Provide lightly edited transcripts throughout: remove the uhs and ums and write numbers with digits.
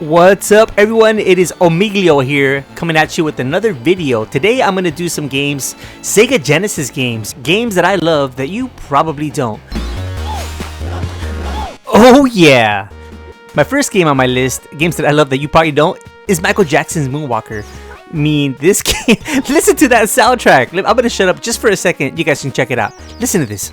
What's up everyone, it is Omiglio here coming at you with another video. Today I'm going to do some games, Sega Genesis games, games that I love that you probably don't. Oh yeah! My first game on my list, games that I love that you probably don't, is Michael Jackson's Moonwalker. I mean, this game, listen to that soundtrack. I'm going to shut up just for a second, you guys can check it out. Listen to this.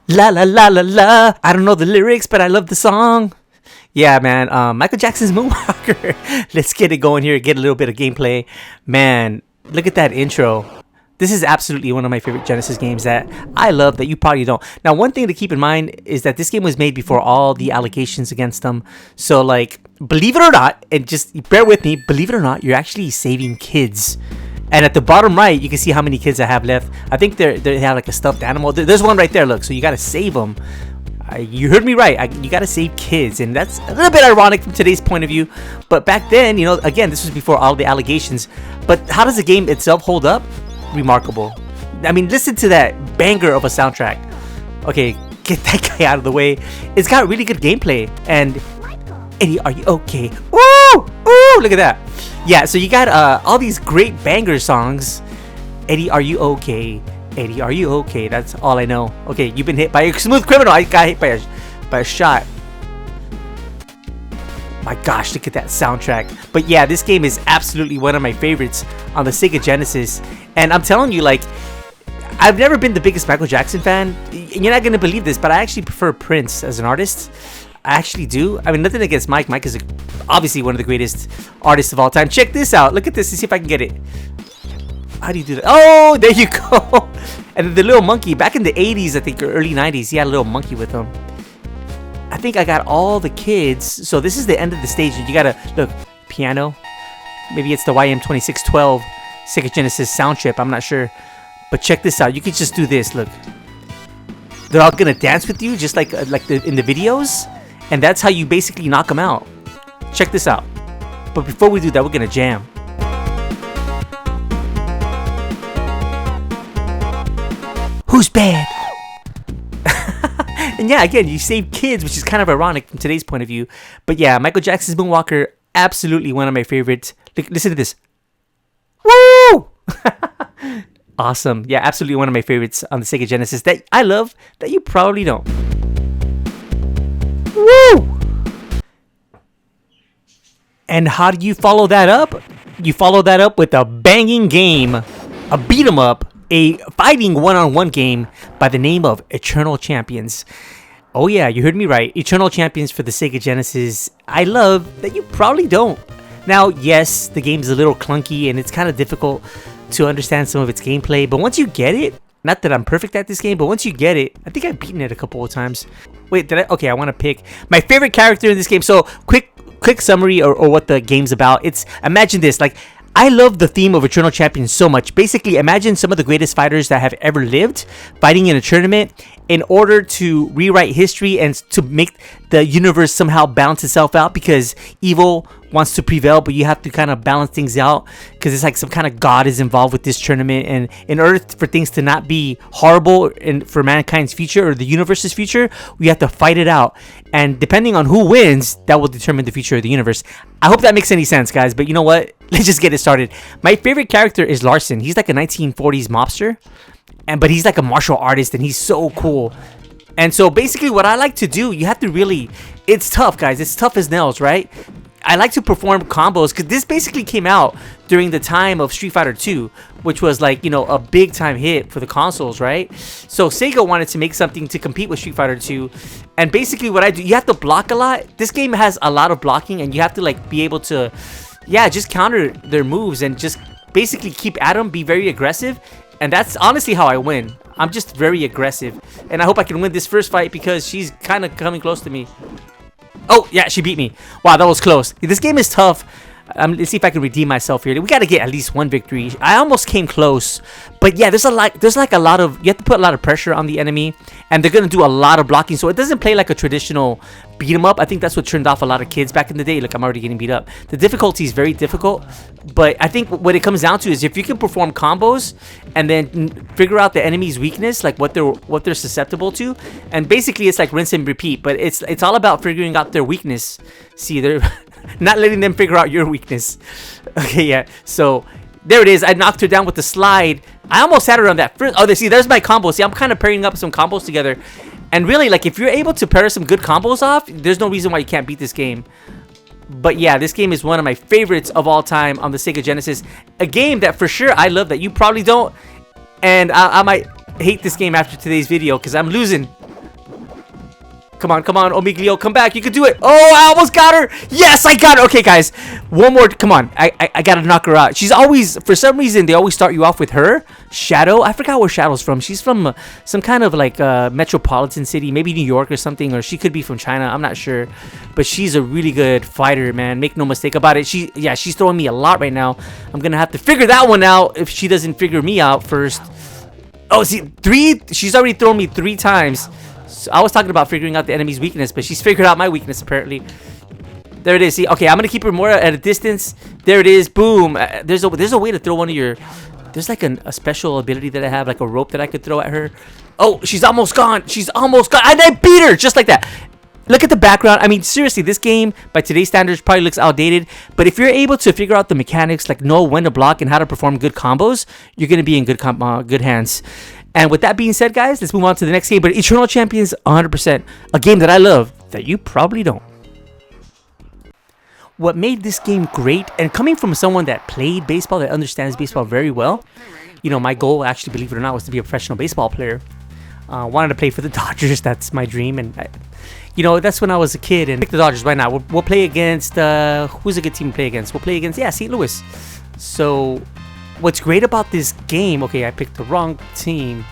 La la la la la. I don't know the lyrics, but I love the song. Yeah, man. Michael Jackson's Moonwalker. Let's get it going here. Get a little bit of gameplay. Man, look at that intro. This is absolutely one of my favorite Genesis games that I love that you probably don't. Now, one thing to keep in mind is that this game was made before all the allegations against them. So, like, believe it or not, and just bear with me, believe it or not, you're actually saving kids. And at the bottom right, you can see how many kids I have left. I think they have like a stuffed animal. There's one right there, look. So you got to save them. You heard me right. You got to save kids. And that's a little bit ironic from today's point of view. But back then, you know, again, this was before all the allegations. But how does the game itself hold up? Remarkable. I mean, listen to that banger of a soundtrack. Okay, get that guy out of the way. It's got really good gameplay. And Eddie, are you okay? Woo! Woo! Look at that. Yeah, so you got all these great banger songs. Eddie, are you okay? Eddie, are you okay? That's all I know. Okay, you've been hit by a smooth criminal. I got hit by a shot. My gosh, look at that soundtrack. But yeah, this game is absolutely one of my favorites on the Sega Genesis. And I'm telling you, like, I've never been the biggest Michael Jackson fan. You're not going to believe this, but I actually prefer Prince as an artist. I actually do. I mean, nothing against Mike. Mike is obviously one of the greatest artists of all time. Check this out. Look at this. Let's see if I can get it. How do you do that? Oh, there you go. And the little monkey. Back in the 80s, I think, or early 90s, he had a little monkey with him. I think I got all the kids. So this is the end of the stage. You got to, look, piano. Maybe it's the YM2612 Sega Genesis sound chip. I'm not sure. But check this out. You can just do this. Look. They're all going to dance with you just like in the videos. And that's how you basically knock them out. Check this out. But before we do that, we're going to jam. Who's bad? And yeah, again, you save kids, which is kind of ironic from today's point of view. But yeah, Michael Jackson's Moonwalker, absolutely one of my favorites. Listen to this. Woo! Awesome. Yeah, absolutely one of my favorites on the Sega Genesis that I love that you probably don't. Woo! And how do you follow that up? You follow that up with a banging game, a beat 'em up, a fighting one-on-one game by the name of Eternal Champions. Oh yeah, you heard me right. Eternal Champions for the Sega Genesis. I love that you probably don't. Now, yes, the game's a little clunky and it's kind of difficult to understand some of its gameplay, but once you get it, not that I'm perfect at this game, but once you get it, I think I've beaten it a couple of times. Wait, did I? Okay, I want to pick my favorite character in this game. So, quick summary or what the game's about. It's, imagine this, like, I love the theme of Eternal Champions so much. Basically, imagine some of the greatest fighters that have ever lived fighting in a tournament in order to rewrite history and to make the universe somehow balance itself out, because evil wants to prevail, but you have to kind of balance things out because it's like some kind of god is involved with this tournament, and in order for things to not be horrible and for mankind's future or the universe's future, we have to fight it out, and depending on who wins, that will determine the future of the universe. I hope that makes any sense, guys, but you know what, let's just get it started. My favorite character is Larson. He's like a 1940s mobster, but he's like a martial artist and he's so cool. And so basically what I like to do, you have to really, it's tough, guys, it's tough as nails, right? I like to perform combos because this basically came out during the time of Street Fighter 2, which was like, you know, a big time hit for the consoles, right? So Sega wanted to make something to compete with Street Fighter 2. And basically what I do, you have to block a lot. This game has a lot of blocking and you have to like be able to, yeah, just counter their moves and just basically keep at them, be very aggressive. And that's honestly how I win. I'm just very aggressive. And I hope I can win this first fight because she's kind of coming close to me. Oh, yeah, she beat me. Wow, that was close. This game is tough. Let's see if I can redeem myself here. We got to get at least one victory. I almost came close, but yeah, there's like a lot of, you have to put a lot of pressure on the enemy, and they're gonna do a lot of blocking. So it doesn't play like a traditional beat 'em up. I think that's what turned off a lot of kids back in the day. Look, I'm already getting beat up. The difficulty is very difficult, but I think what it comes down to is if you can perform combos and then figure out the enemy's weakness, like what they're susceptible to, and basically it's like rinse and repeat. But it's all about figuring out their weakness. See, they're not letting them figure out your weakness. Okay, yeah. So there it is. I knocked her down with the slide. I almost had her on that first. Oh, there's my combo. See, I'm kind of pairing up some combos together. And really, like, if you're able to pair some good combos off, there's no reason why you can't beat this game. But yeah, this game is one of my favorites of all time on the Sega Genesis. A game that for sure I love that you probably don't. And I might hate this game after today's video because I'm losing. Come on, Omiglio, come back. You can do it. Oh, I almost got her. Yes, I got her. Okay, guys, one more. Come on, I gotta knock her out. She's always, for some reason, they always start you off with her. Shadow. I forgot where Shadow's from. She's from some kind of like metropolitan city, maybe New York or something, or she could be from China. I'm not sure, but she's a really good fighter, man. Make no mistake about it. She's throwing me a lot right now. I'm gonna have to figure that one out if she doesn't figure me out first. Oh, see, she's already thrown me 3 times. So I was talking about figuring out the enemy's weakness, but she's figured out my weakness apparently. There it is. See, okay, I'm gonna keep her more at a distance. There it is. Boom. There's a way to throw one of your. There's like a special ability that I have, like a rope that I could throw at her. Oh, she's almost gone. She's almost gone, and I beat her just like that. Look at the background. I mean, seriously, this game by today's standards probably looks outdated. But if you're able to figure out the mechanics, like know when to block and how to perform good combos, you're gonna be in good hands. And with that being said, guys, let's move on to the next game. But Eternal Champions, 100%. A game that I love that you probably don't. What made this game great, and coming from someone that played baseball, that understands baseball very well, you know, my goal, actually, believe it or not, was to be a professional baseball player. Wanted to play for the Dodgers. That's my dream. And, you know, that's when I was a kid. And pick the Dodgers. Why not? We'll play against, who's a good team to play against? We'll play against, St. Louis. So what's great about this game, okay, I picked the wrong team.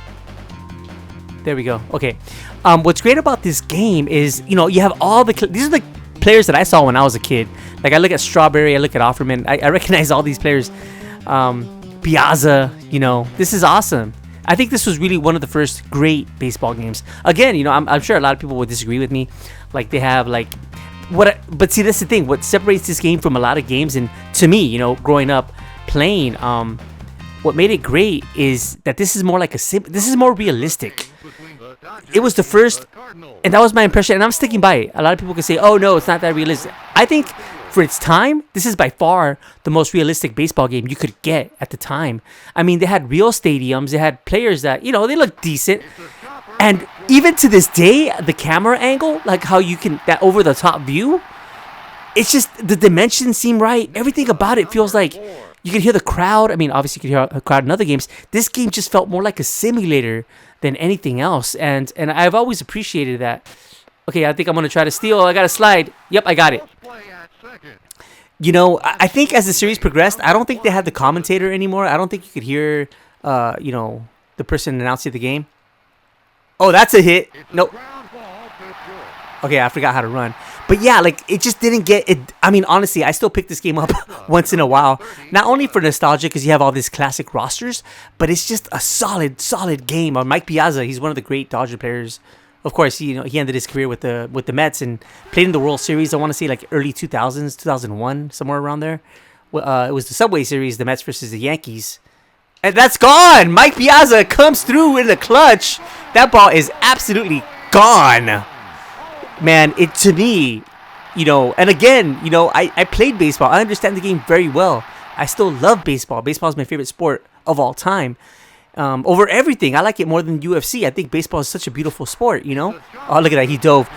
There we go. Okay. What's great about this game is, you know, you have all these are the players that I saw when I was a kid. Like, I look at Strawberry, I look at Offerman. I recognize all these players. Piazza, you know, this is awesome. I think this was really one of the first great baseball games. Again, you know, I'm sure a lot of people would disagree with me. Like, they have, like, but see, that's the thing. What separates this game from a lot of games, and to me, you know, growing up playing, what made it great is that this is more like this is more realistic. It was the first, and that was my impression, and I'm sticking by it. A lot of people can say, oh no, it's not that realistic. I think for its time, this is by far the most realistic baseball game you could get at the time. I mean, they had real stadiums, they had players that, you know, they looked decent. And even to this day, the camera angle, like how you can, that over the top view, it's just, the dimensions seem right. Everything about it feels like you can hear the crowd. I mean, obviously you can hear a crowd in other games. This game just felt more like a simulator than anything else. And I've always appreciated that. Okay, I think I'm going to try to steal. I got to slide. Yep, I got it. You know, I think as the series progressed, I don't think they had the commentator anymore. I don't think you could hear, you know, the person announcing the game. Oh, that's a hit. Nope. Okay, I forgot how to run. But yeah, like, it just didn't get it. I mean, honestly, I still pick this game up once in a while. Not only for nostalgia, because you have all these classic rosters, but it's just a solid game. Mike Piazza, he's one of the great Dodger players. Of course, he ended his career with the Mets and played in the World Series. I want to say like early 2000s, 2001, somewhere around there. It was the Subway Series, the Mets versus the Yankees. And that's gone! Mike Piazza comes through in the clutch. That ball is absolutely gone. Man, to me, you know, and again, you know, I played baseball. I understand the game very well. I still love baseball. Baseball is my favorite sport of all time. Over everything. I like it more than UFC. I think baseball is such a beautiful sport, you know? Oh, look at that. He dove.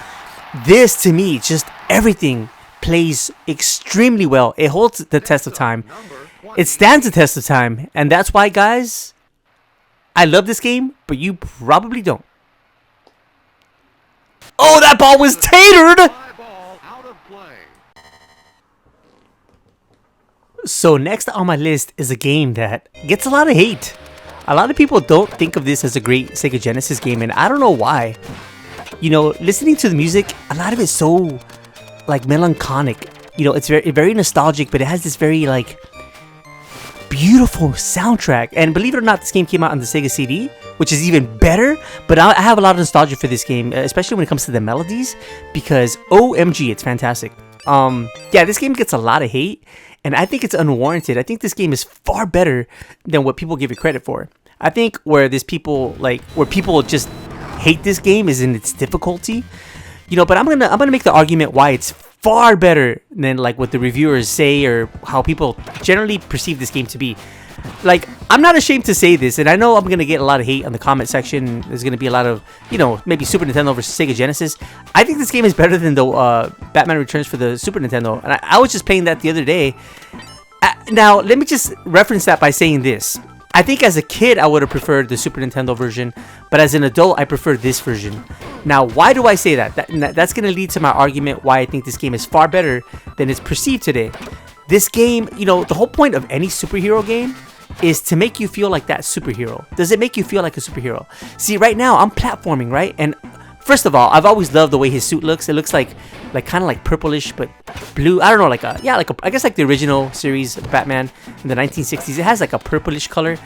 This, to me, just everything plays extremely well. It holds the test of time. It stands the test of time. And that's why, guys, I love this game, but you probably don't. Oh, that ball was tatered! So next on my list is a game that gets a lot of hate. A lot of people don't think of this as a great Sega Genesis game, and I don't know why. You know, listening to the music, a lot of it's so, like, melancholic. You know, it's very nostalgic, but it has this very like beautiful soundtrack. And believe it or not, this game came out on the Sega CD, which is even better. But I have a lot of nostalgia for this game, especially when it comes to the melodies, because OMG, it's fantastic. Yeah, this game gets a lot of hate, and I think it's unwarranted. I think this game is far better than what people give it credit for. I think where people just hate this game is in its difficulty. You know, but I'm gonna make the argument why it's far better than like what the reviewers say or how people generally perceive this game to be. Like, I'm not ashamed to say this, and I know I'm gonna get a lot of hate on the comment section. There's gonna be a lot of, you know, maybe Super Nintendo versus Sega Genesis. I think this game is better than the Batman Returns for the Super Nintendo, and I was just playing that the other day. Now, let me just reference that by saying this. I think as a kid, I would have preferred the Super Nintendo version, but as an adult, I prefer this version. Now, why do I say that? That's going to lead to my argument why I think this game is far better than it's perceived today. This game, you know, the whole point of any superhero game is to make you feel like that superhero. Does it make you feel like a superhero? See, right now, I'm platforming, right? And first of all, I've always loved the way his suit looks. It looks like kind of like purplish, but blue. I don't know, I guess like the original series of Batman in the 1960s. It has like a purplish color,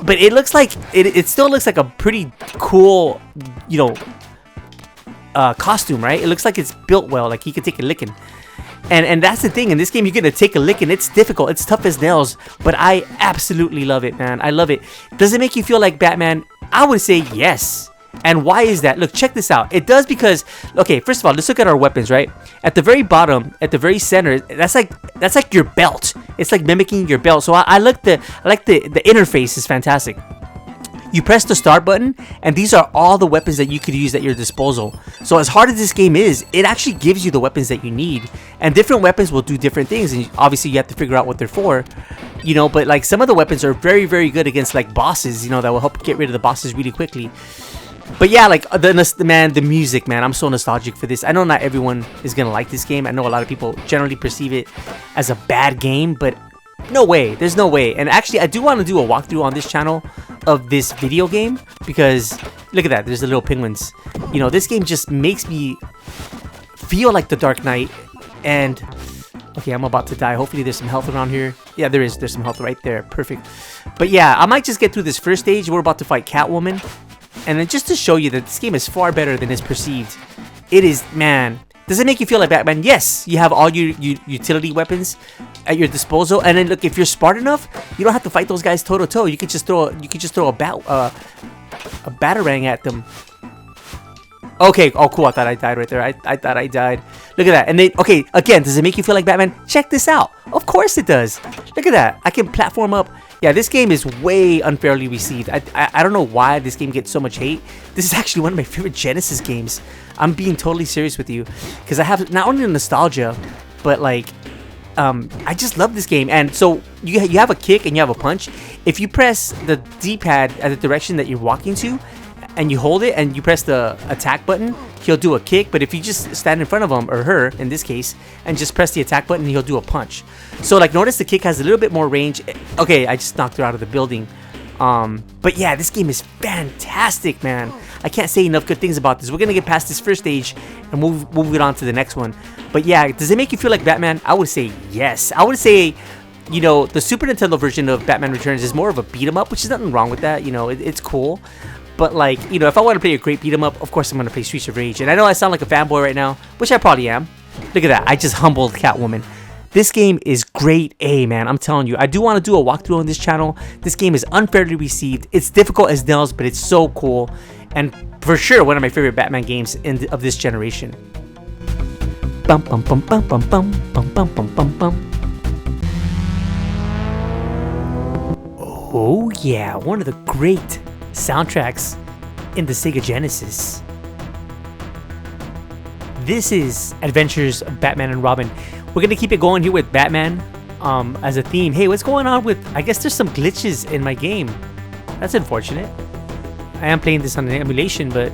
but it looks like it still looks like a pretty cool, you know, costume, right? It looks like it's built well, like he could take a licking. And that's the thing. In this game, you're gonna take a licking. It's difficult. It's tough as nails, but I absolutely love it, man. I love it. Does it make you feel like Batman? I would say yes. And why is that? Look, check this out. It does because, okay, first of all, let's look at our weapons, right? At the very bottom, at the very center, that's like your belt. It's like mimicking your belt. So I like the interface is fantastic. You press the start button, and these are all the weapons that you could use at your disposal. So as hard as this game is, it actually gives you the weapons that you need. And different weapons will do different things, and obviously you have to figure out what they're for. You know, but like some of the weapons are very, very good against like bosses, you know, that will help get rid of the bosses really quickly. But yeah, like the music, man, I'm so nostalgic for this. I know not everyone is gonna like this game. I know a lot of people generally perceive it as a bad game, but no way, there's no way. And actually, I do want to do a walkthrough on this channel of this video game, because look at that, there's the little penguins. You know, this game just makes me feel like the Dark Knight. And okay, I'm about to die. Hopefully there's some health around here. Yeah, there's some health right there. Perfect. But yeah, I might just get through this first stage. We're about to fight Catwoman. And then just to show you that this game is far better than it's perceived. It is, man. Does it make you feel like Batman? Yes. You have all your utility weapons at your disposal. And then look, if you're smart enough, you don't have to fight those guys toe to toe. You could just throw a batarang at them. Okay. Oh, cool. I thought I died right there. I thought I died. Look at that. And then, okay, again, does it make you feel like Batman? Check this out. Of course it does. Look at that. I can platform up. Yeah, this game is way unfairly received. I don't know why this game gets so much hate. This is actually one of my favorite Genesis games. I'm being totally serious with you, because I have not only the nostalgia, but like, I just love this game. And so you have a kick and you have a punch. If you press the D-pad at the direction that you're walking to, and you hold it and you press the attack button, he'll do a kick. But if you just stand in front of him, or her in this case, and just press the attack button, he'll do a punch. So like, notice the kick has a little bit more range. Okay, I just knocked her out of the building. But yeah, this game is fantastic, man. I can't say enough good things about this. We're gonna get past this first stage and move it on to the next one. But yeah, does it make you feel like Batman? I would say yes. I would say, you know, the Super Nintendo version of Batman Returns is more of a beat 'em up, which is nothing wrong with that. You know, it's cool. But like, you know, if I want to play a great beat 'em up, of course I'm gonna play Streets of Rage. And I know I sound like a fanboy right now, which I probably am. Look at that, I just humbled Catwoman. This game is great A, man. I'm telling you. I do want to do a walkthrough on this channel. This game is unfairly received. It's difficult as nails, but it's so cool. And for sure, one of my favorite Batman games of this generation. Bum bum bum bum bum bum bum bum bum bum bum. Oh yeah, one of the great soundtracks in the Sega Genesis. This is Adventures of Batman and Robin. We're gonna keep it going here with Batman as a theme. Hey, what's going on with... I guess there's some glitches in my game. That's unfortunate. I am playing this on an emulation, but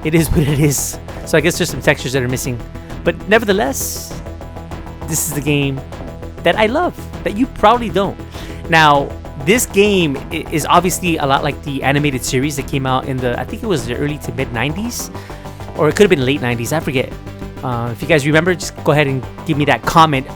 it is what it is. So I guess there's some textures that are missing. But nevertheless, this is the game that I love, that you probably don't. Now, this game is obviously a lot like the animated series that came out in the... I think it was the early to mid 90s. Or it could have been late 90s, I forget. If you guys remember, just go ahead and give me that comment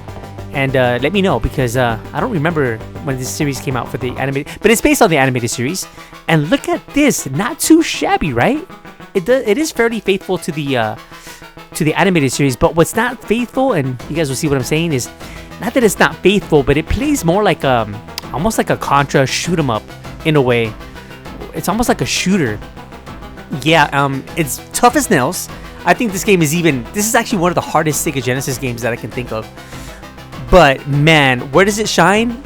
and let me know, because I don't remember when this series came out for the animated, but it's based on the animated series. And look at this, not too shabby, right? It is fairly faithful to the animated series, but what's not faithful, and you guys will see what I'm saying, is not that it's not faithful, but it plays more like almost like a Contra shoot 'em up in a way. It's almost like a shooter. Yeah, it's tough as nails. I think this is actually one of the hardest Sega Genesis games that I can think of. But man, where does it shine?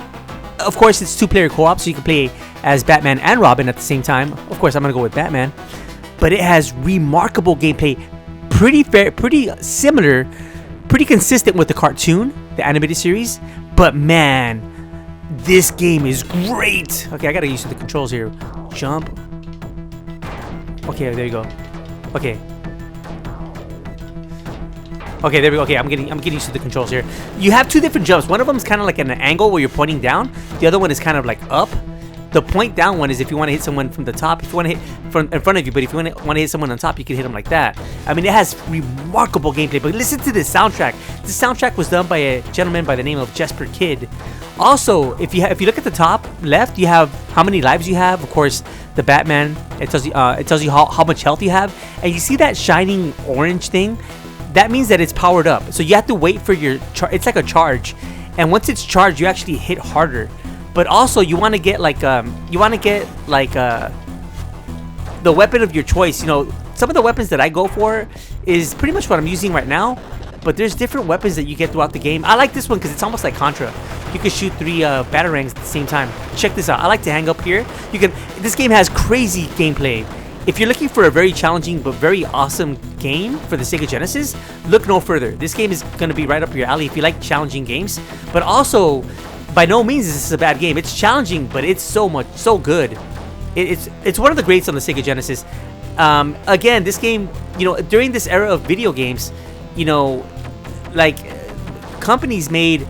Of course, it's 2-player co-op, so you can play as Batman and Robin at the same time. Of course, I'm gonna go with Batman. But it has remarkable gameplay, pretty fair, pretty similar, pretty consistent with the cartoon, the animated series. But man, this game is great. Okay, I gotta use the controls here. Jump. Okay, there you go. Okay. Okay, there we go. Okay, I'm getting used to the controls here. You have two different jumps. One of them is kind of like an angle where you're pointing down. The other one is kind of like up. The point down one is if you want to hit someone from the top. If you want to hit in front of you, but if you want to hit someone on top, you can hit them like that. I mean, it has remarkable gameplay. But listen to this soundtrack. This soundtrack was done by a gentleman by the name of Jesper Kid. Also, if you look at the top left, you have how many lives you have. Of course, the Batman. It tells you how much health you have, and you see that shining orange thing. That means that it's powered up. So you have to wait for your it's like a charge, and once it's charged, you actually hit harder. But also, you want to get like the weapon of your choice. You know, some of the weapons that I go for is pretty much what I'm using right now. But there's different weapons that you get throughout the game. I like this one because it's almost like Contra. You can shoot 3 batarangs at the same time. Check this out. I like to hang up here. This game has crazy gameplay. If you're looking for a very challenging but very awesome game for the Sega Genesis, look no further. This game is going to be right up your alley if you like challenging games. But also, by no means is this a bad game. It's challenging, but it's so good. It's one of the greats on the Sega Genesis. Again, this game, you know, during this era of video games, you know, like companies made,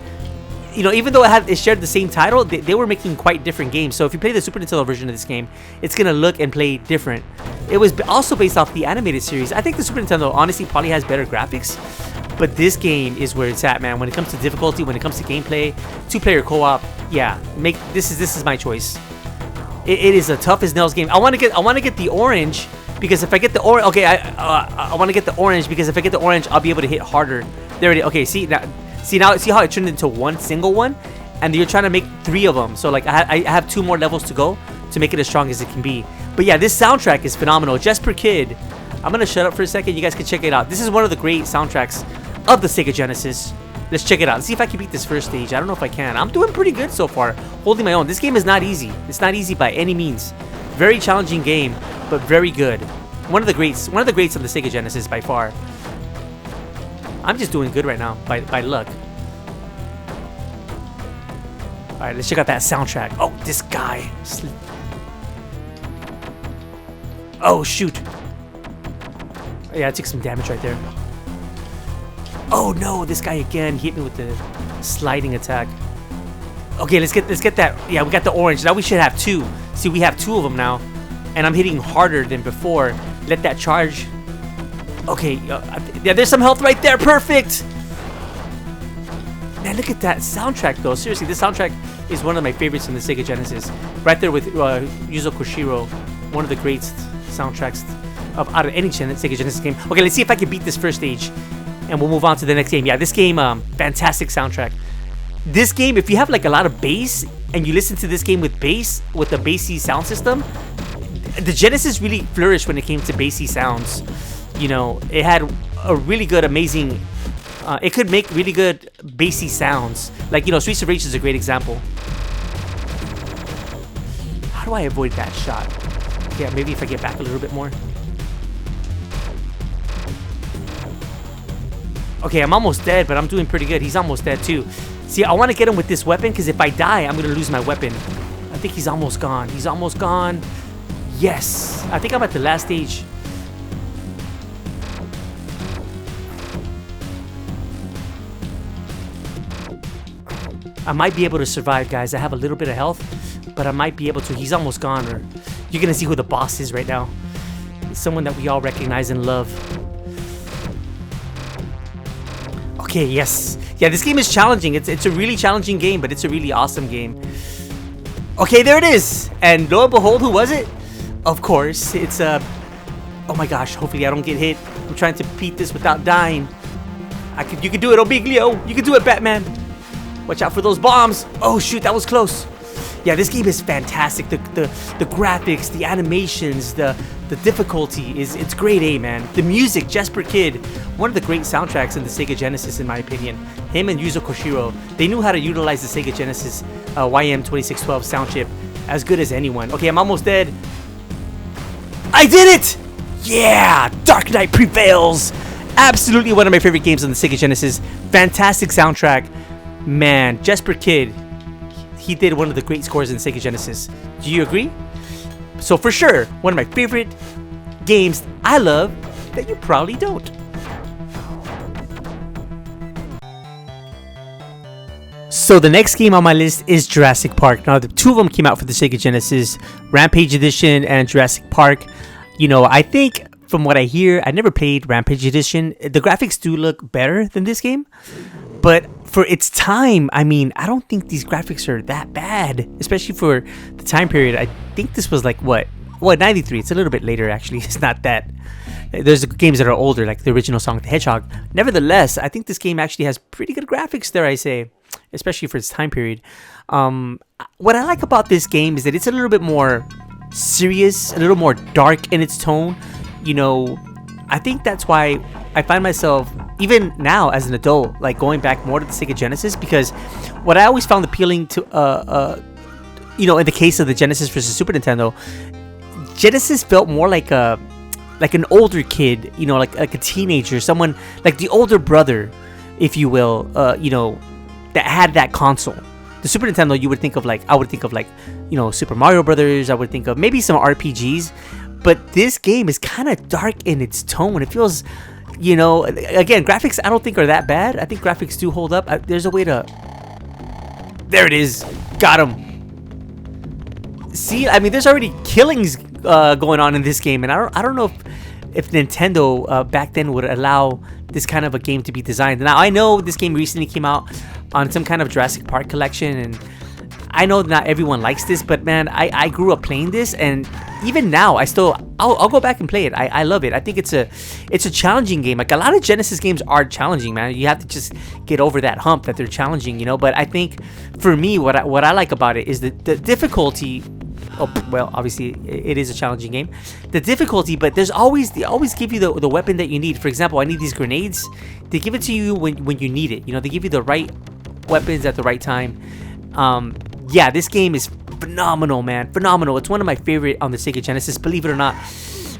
you know, even though it shared the same title, they were making quite different games. So if you play the Super Nintendo version of this game, it's gonna look and play different. It was also based off the animated series. I think the Super Nintendo honestly probably has better graphics, but this game is where it's at, man. When it comes to difficulty, when it comes to gameplay, 2-player co-op, yeah, this is my choice. It is a tough as nails game. I want to get the orange, because if I get the orange, okay, I want to get the orange because if I get the orange, I'll be able to hit harder. There it is. Okay, see how it turned into one single one, and you're trying to make 3 of them. So like I have 2 more levels to go to make it as strong as it can be. But yeah, this soundtrack is phenomenal. Jesper Kid. I'm gonna shut up for a second. You guys can check it out. This is one of the great soundtracks of the Sega Genesis. Let's check it out. Let's see if I can beat this first stage. I don't know if I can. I'm doing pretty good so far, holding my own. This game is not easy. It's not easy by any means. Very challenging game, but very good. One of the greats on the Sega Genesis by far. I'm just doing good right now by luck. All right, let's check out that soundtrack. Oh, this guy. Oh shoot. Yeah, I took some damage right there. Oh no, this guy again hit me with the sliding attack. Okay, let's get that. Yeah, we got the orange. Now we should have 2. See, we have 2 of them now, and I'm hitting harder than before. Let that charge. Okay, yeah, there's some health right there. Perfect. Man, look at that soundtrack though. Seriously, this soundtrack is one of my favorites in the Sega Genesis. Right there with Yuzo Koshiro, one of the great soundtracks out of any Sega Genesis game. Okay, let's see if I can beat this first stage, and we'll move on to the next game. Yeah, this game, fantastic soundtrack. This game, if you have like a lot of bass and you listen to this game with bass, with the bassy sound system, the Genesis really flourished when it came to bassy sounds. You know, it had a really good, amazing. It could make really good bassy sounds. Like, you know, Streets of Rage is a great example. How do I avoid that shot? Yeah, maybe if I get back a little bit more. Okay, I'm almost dead, but I'm doing pretty good. He's almost dead too. See, I want to get him with this weapon because if I die, I'm going to lose my weapon. I think he's almost gone. He's almost gone. Yes. I think I'm at the last stage. I might be able to survive, guys. I have a little bit of health, but I might be able to. He's almost gone. Or you're going to see who the boss is right now. It's someone that we all recognize and love. Okay, yes. Yeah, this game is challenging. It's a really challenging game, but it's a really awesome game. Okay, there it is. And lo and behold, who was it? Of course, it's oh my gosh, hopefully I don't get hit. I'm trying to beat this without dying. You can do it, Obliglio. You can do it, Batman. Watch out for those bombs. Oh shoot, that was close. Yeah, this game is fantastic. The graphics, the animations, the difficulty it's grade A, man. The music, Jesper Kid, one of the great soundtracks in the Sega Genesis, in my opinion. Him and Yuzo Koshiro, they knew how to utilize the Sega Genesis YM2612 sound chip as good as anyone. Okay, I'm almost dead. I did it! Yeah, Dark Knight prevails. Absolutely one of my favorite games on the Sega Genesis. Fantastic soundtrack. Man, Jesper Kid, he did one of the great scores in Sega Genesis. Do you agree? So for sure, one of my favorite games I love that you probably don't. So the next game on my list is Jurassic Park. Now the two of them came out for the Sega Genesis, Rampage Edition and Jurassic Park. You know, I think from what I hear, I never played Rampage Edition. The graphics do look better than this game, but for its time, I mean, I don't think these graphics are that bad, especially for the time period. I think this was like what 93. It's a little bit later, actually. It's not that. There's games that are older, like the original Sonic the Hedgehog. Nevertheless, I think this game actually has pretty good graphics, dare I say, especially for its time period. What I like about this game is that it's a little bit more serious, a little more dark in its tone. You know, I think that's why I find myself, even now as an adult, like going back more to the Sega Genesis, because what I always found appealing to, you know, in the case of the Genesis versus Super Nintendo, Genesis felt more like an older kid, you know, like a teenager, someone like the older brother, if you will, you know, that had that console. The Super Nintendo, you would think of like, I would think of like, you know, Super Mario Brothers. I would think of maybe some RPGs, but this game is kind of dark in its tone. It feels, you know, again, graphics I don't think are that bad. I think graphics do hold up. There's a way to, there it is, got him. See, I mean, there's already killings going on in this game, and I don't know if Nintendo back then would allow this kind of a game to be designed. Now I know this game recently came out on some kind of Jurassic Park collection, and I know not everyone likes this, but man, I grew up playing this, and even now I'll go back and play it. I love it. I think it's a challenging game. Like a lot of Genesis games are challenging, man. You have to just get over that hump that they're challenging, you know. But I think for me, what I like about it is the difficulty. Oh, well, obviously it is a challenging game. The difficulty, but they always give you the weapon that you need. For example, I need these grenades. They give it to you when you need it. You know, they give you the right weapons at the right time. Yeah, this game is phenomenal, man. Phenomenal. It's one of my favorite on the Sega Genesis, believe it or not.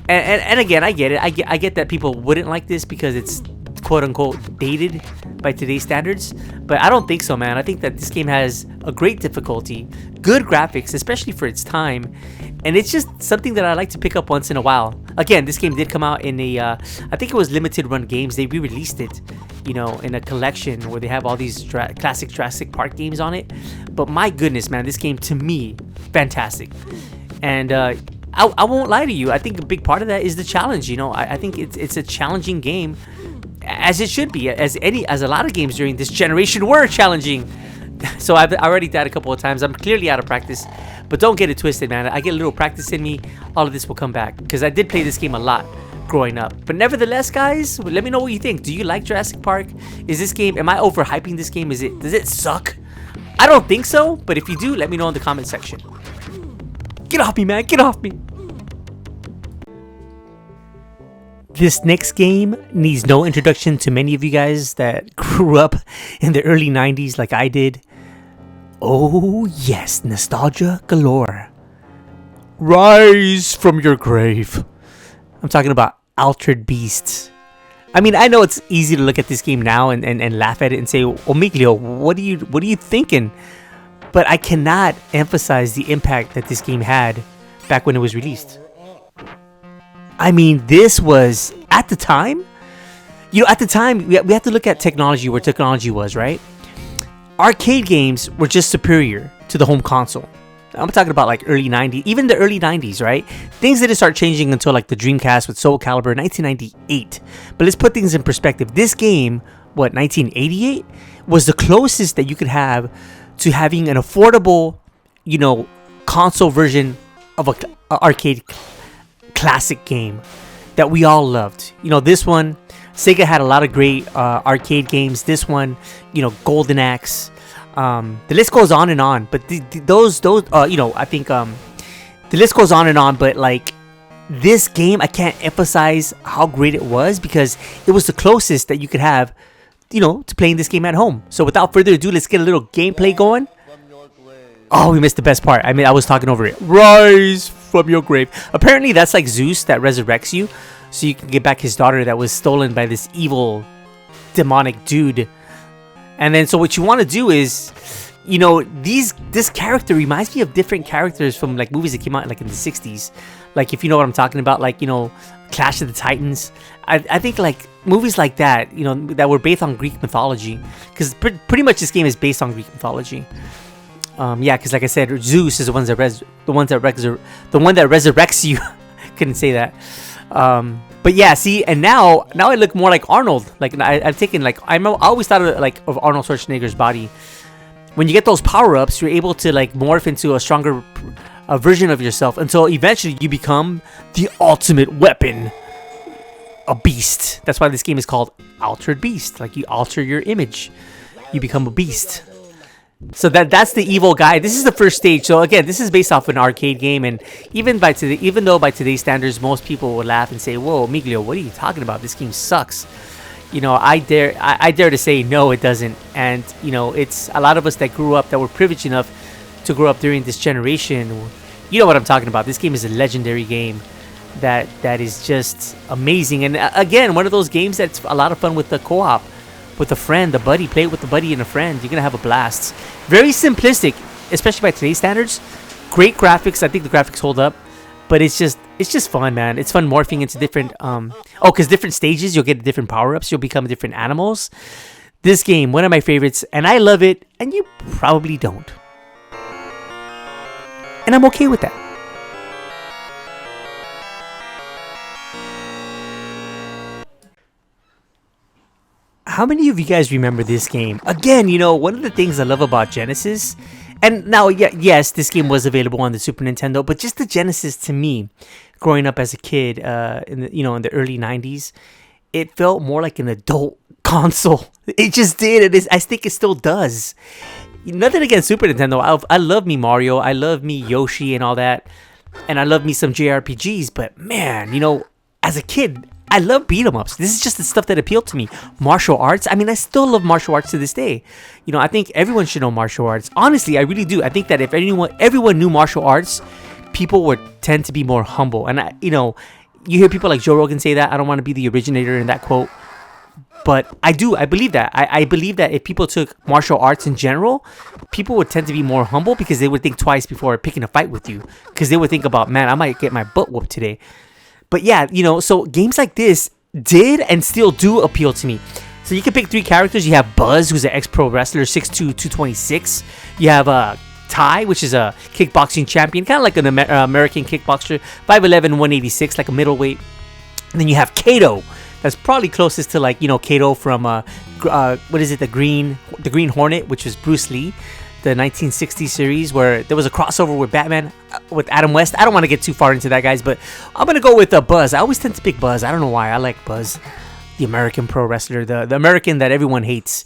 And again, I get it. I get that people wouldn't like this because it's quote unquote dated by today's standards, but I don't think so, man. I think that this game has a great difficulty, good graphics, especially for its time, and it's just something that I like to pick up once in a while. Again, this game did come out in a I think it was limited run games. They re-released it, you know, in a collection where they have all these classic Jurassic Park games on it. But my goodness, man, this game to me, fantastic. And I won't lie to you, I think a big part of that is the challenge. You know, I think it's a challenging game, as it should be, as a lot of games during this generation were challenging. So I've already died a couple of times. I'm clearly out of practice, but don't get it twisted, man. I get a little practice in me, all of this will come back, because I did play this game a lot growing up. But nevertheless, guys, let me know what you think. Do you like Jurassic Park? Is this game, am I overhyping this game? Does it suck? I don't think so, but if you do, let me know in the comment section. Get off me, man, get off me. This next game needs no introduction to many of you guys that grew up in the early 90s like I did. Oh yes, nostalgia galore. Rise from your grave. I'm talking about Altered Beasts. I mean, I know it's easy to look at this game now and laugh at it and say, Omiglio, what are you thinking? But I cannot emphasize the impact that this game had back when it was released. I mean, this was, at the time, you know, at the time, we have to look at technology where technology was, right? Arcade games were just superior to the home console. I'm talking about like early 90s, even the early 90s, right? Things didn't start changing until like the Dreamcast with Soul Calibur 1998. But let's put things in perspective. This game what, 1988, was the closest that you could have to having an affordable, console version of a arcade classic game that we all loved. This one, Sega had a lot of great arcade games. This one, Golden Axe. The list goes on and on. But I think the list goes on and on. But like this game, I can't emphasize how great it was because it was the closest that you could have, to playing this game at home. So without further ado, let's get a little gameplay going. Oh, we missed the best part. I mean, I was talking over it. Rise from your grave. Apparently, that's like Zeus that resurrects you, so you can get back his daughter that was stolen by this evil, demonic dude. And then, so what you want to do is, this character reminds me of different characters from like movies that came out like in the 60s. Like, if you know what I'm talking about, like, Clash of the Titans. I think like movies like that, that were based on Greek mythology, because pretty much this game is based on Greek mythology. Yeah, because like I said, Zeus is the one that resurrects you. Couldn't say that. But yeah, see, and now I look more like Arnold. Like I've taken like I always thought of Arnold Schwarzenegger's body. When you get those power ups, you're able to like morph into a stronger version of yourself until eventually you become the ultimate weapon, a beast. That's why this game is called Altered Beast. Like you alter your image, you become a beast. So that's the evil guy. This is the first stage. So again, this is based off an arcade game, and even though by today's standards, most people would laugh and say, "Whoa, Miglio, what are you talking about? This game sucks." I dare to say no, it doesn't. And it's a lot of us that were privileged enough to grow up during this generation. You know what I'm talking about. This game is a legendary game that is just amazing. And again, one of those games that's a lot of fun with the co-op. With a friend, a buddy, play it with a buddy and a friend. You're gonna have a blast. Very simplistic, especially by today's standards. Great graphics. I think the graphics hold up, but it's just fun, man. It's fun morphing into different because different stages you'll get different power ups. You'll become different animals. This game, one of my favorites, and I love it, and you probably don't, and I'm okay with that. How many of you guys remember this game? Again, one of the things I love about Genesis, and now, yes, this game was available on the Super Nintendo, but just the Genesis to me, growing up as a kid, in the early 90s, it felt more like an adult console. It just did. I think it still does. Nothing against Super Nintendo. I love me Mario. I love me Yoshi and all that, and I love me some JRPGs. But man, as a kid, I love beat 'em ups. This is just the stuff that appealed to me. Martial arts. I mean, I still love martial arts to this day. I think everyone should know martial arts. Honestly, I really do. I think that if everyone knew martial arts, people would tend to be more humble. And you hear people like Joe Rogan say that. I don't want to be the originator in that quote, but I do. I believe that. I believe that if people took martial arts in general, people would tend to be more humble because they would think twice before picking a fight with you. Because they would think about, man, I might get my butt whooped today. But yeah, so games like this did and still do appeal to me. So you can pick 3 characters. You have Buzz, who's an ex-pro wrestler, 6'2", 226. You have Ty, which is a kickboxing champion, kind of like an American kickboxer, 5'11", 186, like a middleweight. And then you have Kato. That's probably closest to like, Kato from, what is it, the Green Hornet, which was Bruce Lee. The 1960 series where there was a crossover with Batman with Adam West. I don't want to get too far into that, guys, but I'm gonna go with Buzz. I always tend to pick Buzz. I don't know why. I like Buzz, the American pro wrestler, the American that everyone hates.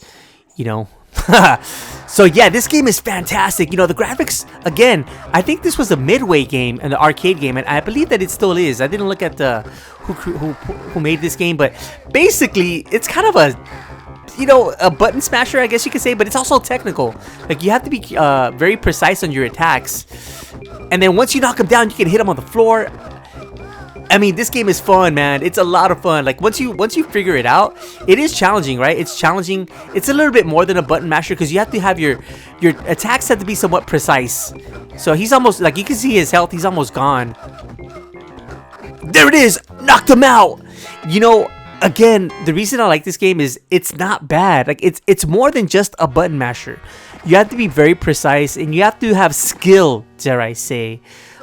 So yeah, this game is fantastic. The graphics, again, I think this was a midway game and the arcade game, and I believe that it still is. I didn't look at who made this game, but basically it's kind of a button smasher, I guess you could say, but it's also technical. Like, you have to be very precise on your attacks. And then once you knock them down, you can hit them on the floor. I mean, this game is fun, man. It's a lot of fun. Like, once you figure it out, it is challenging, right? It's challenging. It's a little bit more than a button masher because you have to have your attacks have to be somewhat precise. So he's almost, like, you can see his health. He's almost gone. There it is. Knocked him out. Again, the reason I like this game is it's not bad. Like, it's more than just a button masher. You have to be very precise and you have to have skill, dare I say.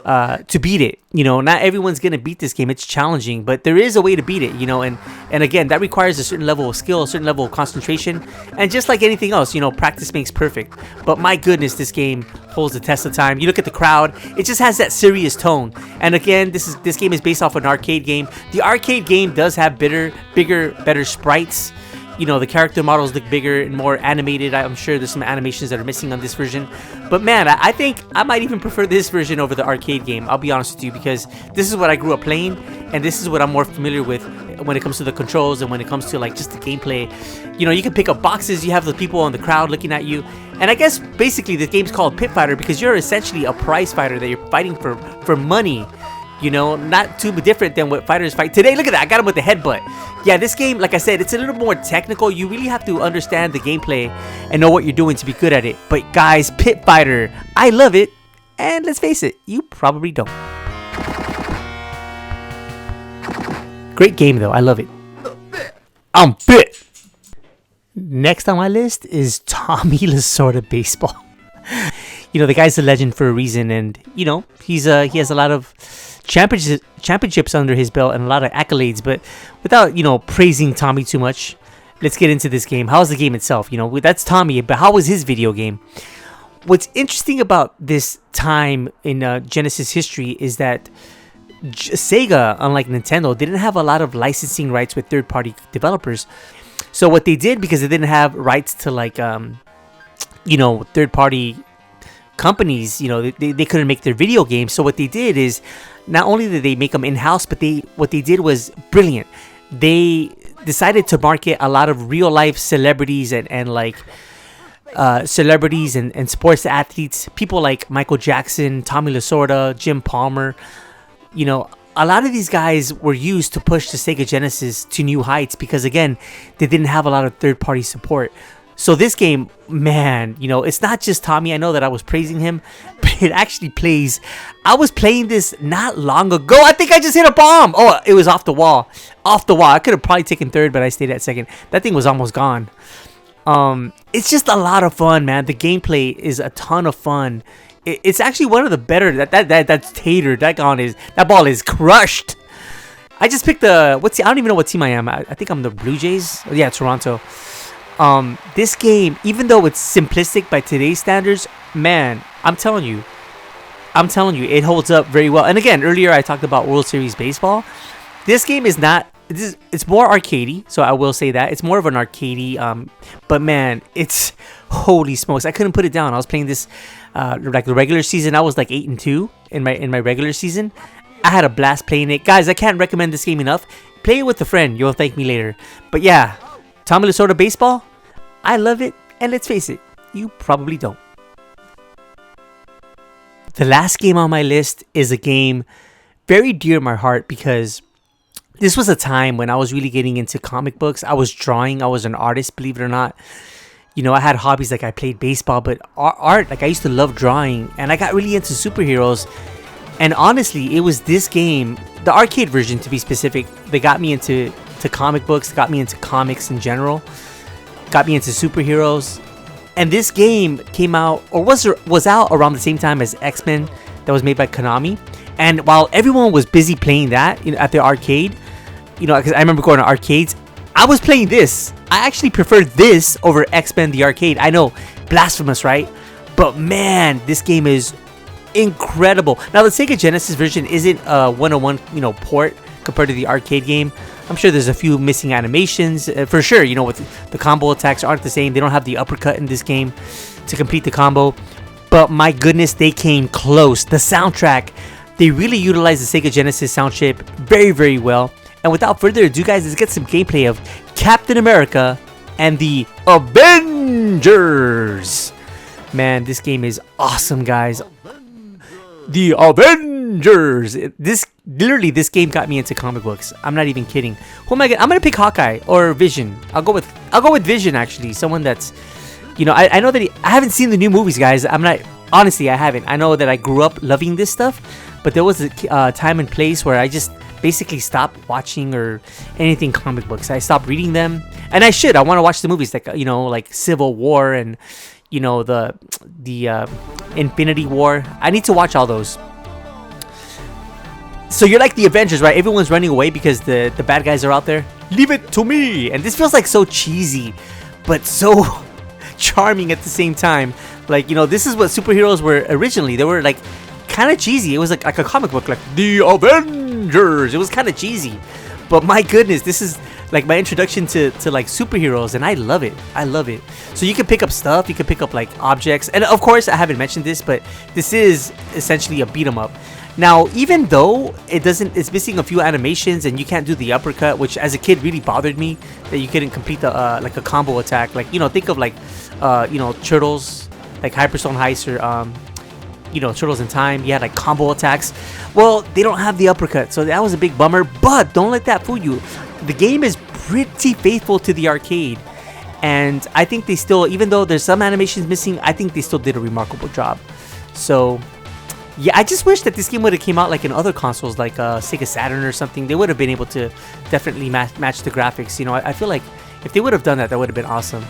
to beat it. Not everyone's gonna beat this game. It's challenging, but there is a way to beat it. And again, that requires a certain level of skill, a certain level of concentration, and just like anything else, practice makes perfect. But my goodness, this game holds the test of time. You look at the crowd; it just has that serious tone. And again, this game is based off an arcade game. The arcade game does have bigger, better sprites. The character models look bigger and more animated. I'm sure there's some animations that are missing on this version. But man, I think I might even prefer this version over the arcade game. I'll be honest with you, because this is what I grew up playing, and this is what I'm more familiar with when it comes to the controls and when it comes to like just the gameplay. You can pick up boxes, you have the people in the crowd looking at you. And I guess basically the game's called Pit Fighter because you're essentially a prize fighter that you're fighting for money. Not too different than what fighters fight today. Look at that, I got him with the headbutt. Yeah, this game, like I said, it's a little more technical. You really have to understand the gameplay and know what you're doing to be good at it. But guys, Pit Fighter, I love it. And let's face it, you probably don't. Great game though, I love it. I'm fit. Next on my list is Tommy Lasorda Baseball. The guy's a legend for a reason, and he has a lot of championships under his belt and a lot of accolades. But without praising Tommy too much, let's get into this game. How's the game itself? That's Tommy, but how was his video game? What's interesting about this time in Genesis history is that Sega, unlike Nintendo, didn't have a lot of licensing rights with third-party developers. So what they did, because they didn't have rights to like third-party companies, they couldn't make their video games. So what they did is, not only did they make them in-house, but what they did was brilliant. They decided to market a lot of real-life celebrities and celebrities and sports athletes, people like Michael Jackson, Tommy Lasorda, Jim Palmer. A lot of these guys were used to push the Sega Genesis to new heights because, again, they didn't have a lot of third-party support. So this game, man, it's not just Tommy. I know that I was praising him, but it actually plays. I was playing this not long ago. I think I just hit a bomb. Oh, it was off the wall. Off the wall. I could have probably taken third, but I stayed at second. That thing was almost gone. It's just a lot of fun, man. The gameplay is a ton of fun. It's actually one of the better. That's Tater. That ball is crushed. I just picked I don't even know what team I am. I think I'm the Blue Jays. Oh, yeah, Toronto. This game, even though it's simplistic by today's standards, man, I'm telling you, it holds up very well. And again, earlier I talked about World Series baseball. This game is not. It's more arcadey, so I will say that it's more of an arcadey. But man, it's holy smokes! I couldn't put it down. I was playing this like the regular season. I was like 8-2 in my regular season. I had a blast playing it, guys. I can't recommend this game enough. Play it with a friend. You'll thank me later. But yeah, Tommy Lasorda Baseball, I love it, and let's face it, you probably don't. The last game on my list is a game very dear to my heart because this was a time when I was really getting into comic books. I was drawing. I was an artist, believe it or not. I had hobbies like I played baseball, but art, like I used to love drawing, and I got really into superheroes. And honestly, it was this game, the arcade version to be specific, that got me into comic books, got me into comics in general, got me into superheroes. And this game came out, or was out around the same time as X-Men, that was made by Konami. And while everyone was busy playing that at the arcade, because I remember going to arcades, I was playing this. I actually preferred this over X-Men the arcade. I know, blasphemous, right? But man, this game is incredible. Now the Sega Genesis version isn't a one-on-one, port compared to the arcade game. I'm sure there's a few missing animations for sure. With the combo attacks aren't the same. They don't have the uppercut in this game to complete the combo. But my goodness, they came close. The soundtrack, they really utilized the Sega Genesis sound chip very, very well. And without further ado, guys, let's get some gameplay of Captain America and the Avengers. Man, this game is awesome, guys. The Avengers. This game got me into comic books. I'm not even kidding. Who am I? I'm gonna pick Hawkeye or Vision. I'll go with Vision, actually. Someone that's, I know that I haven't seen the new movies, guys. Honestly, I haven't. I know that I grew up loving this stuff, but there was a time and place where I just basically stopped watching or anything comic books. I stopped reading them, and I should. I want to watch the movies, like Civil War and the Infinity War. I need to watch all those. So you're like the Avengers, right? Everyone's running away because the bad guys are out there. Leave it to me. And this feels like so cheesy, but so charming at the same time. Like, you know, this is what superheroes were originally. They were like kind of cheesy. It was like a comic book, like the Avengers. It was kind of cheesy, but my goodness, this is like my introduction to like superheroes, and I love it. I love it. So you can pick up stuff, you can pick up like objects, and of course I haven't mentioned this, but this is essentially a beat 'em up. Now, even though it's missing a few animations and you can't do the uppercut, which as a kid really bothered me that you couldn't complete the like a combo attack. Like, you know, think of like you know, Turtles, like Hyperstone Heist, or you know, Turtles in Time. You had like combo attacks. Well, they don't have the uppercut, so that was a big bummer. But don't let that fool you. The game is pretty faithful to the arcade, and I think they still, even though there's some animations missing, I think they still did a remarkable job. So yeah, I just wish that this game would have came out like in other consoles, like Sega Saturn or something. They would have been able to definitely match the graphics. You know, I feel like if they would have done that, that would have been awesome.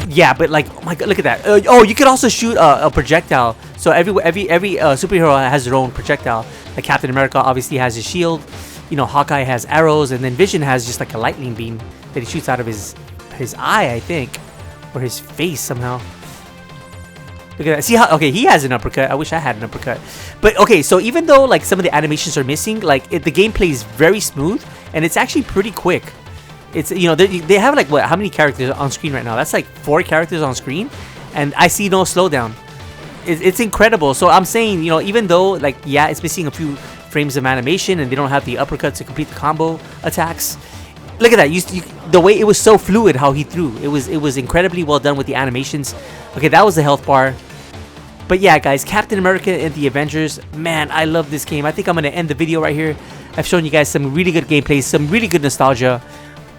Yeah, but like, oh my god, look at that. Oh, you could also shoot a projectile. So every superhero has their own projectile. Like Captain America obviously has his shield. You know, Hawkeye has arrows, and then Vision has just like a lightning beam that he shoots out of his eye, I think, or his face somehow. Look at that. See how, okay, he has an uppercut. I wish I had an uppercut. But okay, so even though like some of the animations are missing, like the gameplay is very smooth, and it's actually pretty quick. It's, you know, they have like, what, how many characters on screen right now? That's like 4 characters on screen, and I see no slowdown. It's incredible. So I'm saying, you know, even though like, yeah, it's missing a few frames of animation and they don't have the uppercut to complete the combo attacks, look at that. The way it was so fluid how he threw. It was incredibly well done with the animations. Okay, that was the health bar. But yeah, guys, Captain America and the Avengers, man, I love this game. I think I'm going to end the video right here. I've shown you guys some really good gameplay, some really good nostalgia.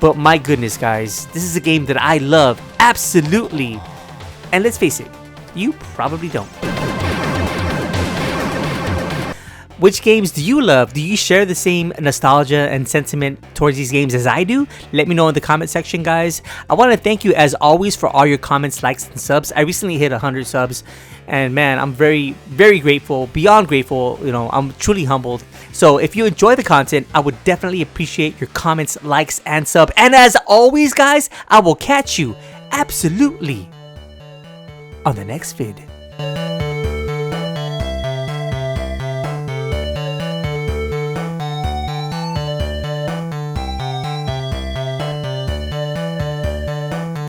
But my goodness, guys, this is a game that I love, absolutely. And let's face it, you probably don't. Which games do you love? Do you share the same nostalgia and sentiment towards these games as I do? Let me know in the comment section, guys. I want to thank you as always for all your comments, likes, and subs. I recently hit 100 subs, and man, I'm very, very grateful, beyond grateful. You know, I'm truly humbled. So if you enjoy the content, I would definitely appreciate your comments, likes, and sub. And as always, guys, I will catch you absolutely on the next vid.